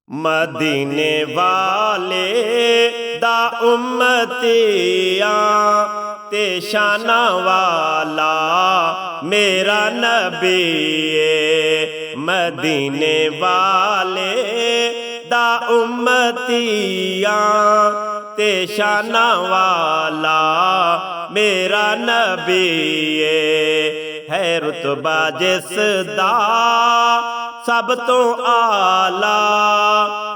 मदीने वाले दा उम्मतियां ते शाना वाला मेरा नबी है। मदीने वाले दा उम्मतियां ते शाना वाला मेरा नबी है रुतबा जिसदा सब तो आला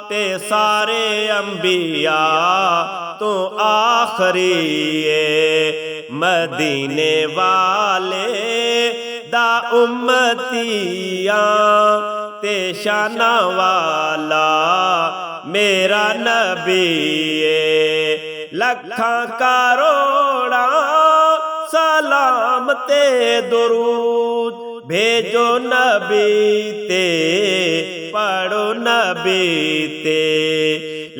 ते सारे अंबिया तो आखरी मदीने वाले दा उम्मतियां ते शाना वाला मेरा नबी लखां करोड़ा सलाम ते दुरूद भेजो नबी ते पढ़ो नबी ते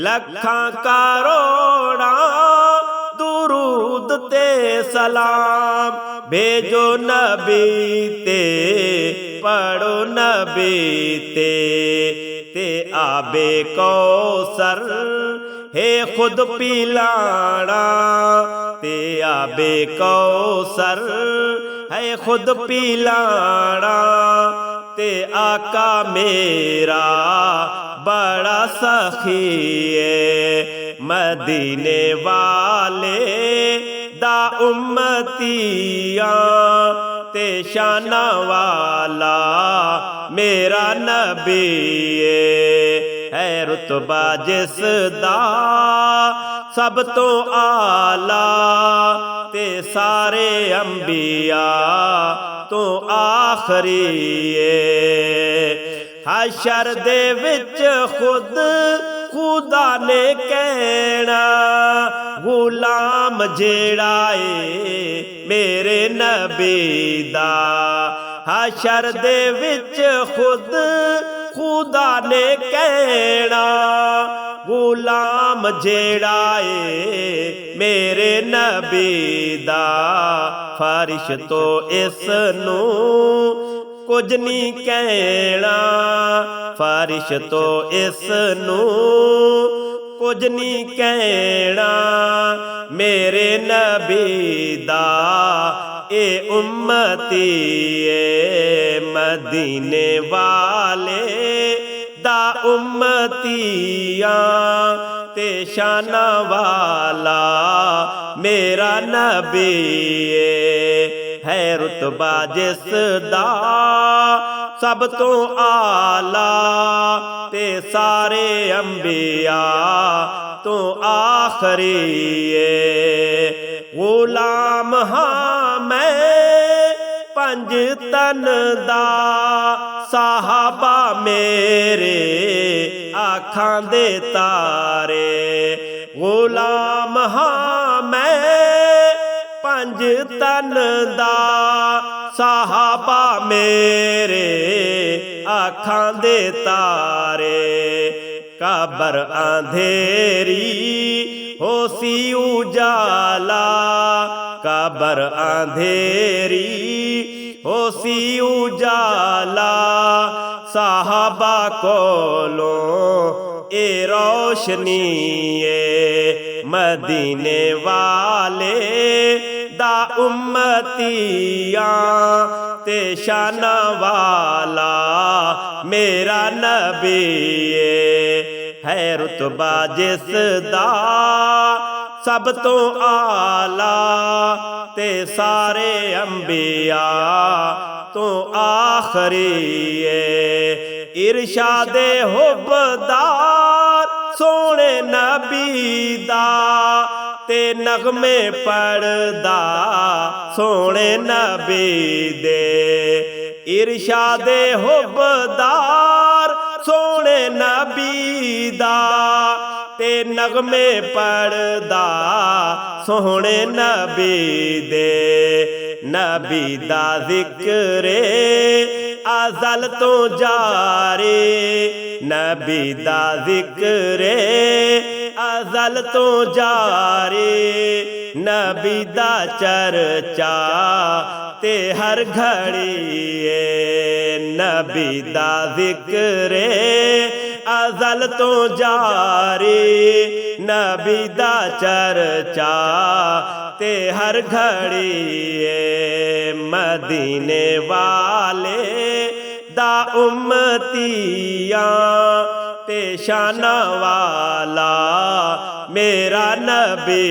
लखां करोड़ा दुरूद ते सलाम भेजो नबी ते पढ़ो नबी ते आबे कौसर है खुद पिलाना ते आबे कौसर है खुद पिलाना ते आका मेरा बड़ा सखी है। मदीने वाले दा उम्मतियां ते शाना वाला मेरा नबी है रुतबा जिसदा सब तो आला ते सारे अंबिया तो आखरी हशर दे विच खुद खुदा ने कहना गुलाम जेड़ा मेरे नबी दा हशर दे विच खुद खुदा ने कहना गुलाम जेड़ा मेरे नबी दा फारिश तो इसनू कुछ नहीं कहना फारिश तो इसनू कुछ नहीं कहना मेरे नबी दा ए उम्मती मदीने वाले दा उम्मतियां ते शाना वाला मेरा नबी है रुतबा जिसदा सब तो आला ते सारे अंबिया तो आखरी गुलाम हाँ मैं पंज तन दा साहबा मेरे आखां दे तारे गुलाम हाँ मैं पंज तन दा साहबा मेरे आखां दे तारे कबर अंधेरी हो सी उजाला कबर अंधेरी हो सी उजाला साहबा कोलों ए रोशनी मदीने वाले दा उम्मतियां ते शाना वाला मेरा नबी है रुतबा जिसदा सब तो आला ते सारे अंबिया तो आखरी इरशादे हुब्बदार सोने नबी दा ते नगमे पढ़दा सोने नबी दे इरशादे हुब्बदार सोने नबी दा ते नगमे पढ़दा सोने नबी दे नबी दा जिक्रे अज़ल तो जारे नबी दा जिक्रे अज़ल तो जारे नबी दा चर्चा ते हर घड़ी नबी दा जिक्रे अज़ल तो जारी नबी दा चर्चा ते हर घड़ी मदीने वाले दा उम्मतियां ते शाना वाला मेरा नबी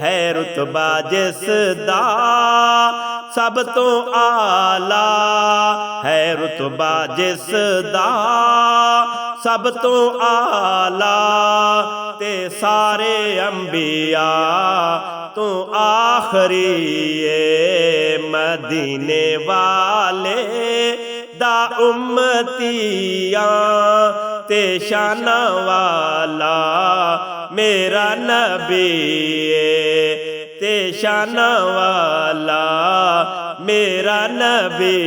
है रुतबा जिसदा सब तो आला है रुतबा जिसदा सब तो आला ते सारे अंबिया तो आखरी मदीने वाले दा उम्मतियां ते शाना वाला मेरा नबी ते शाना वाला मेरा नबी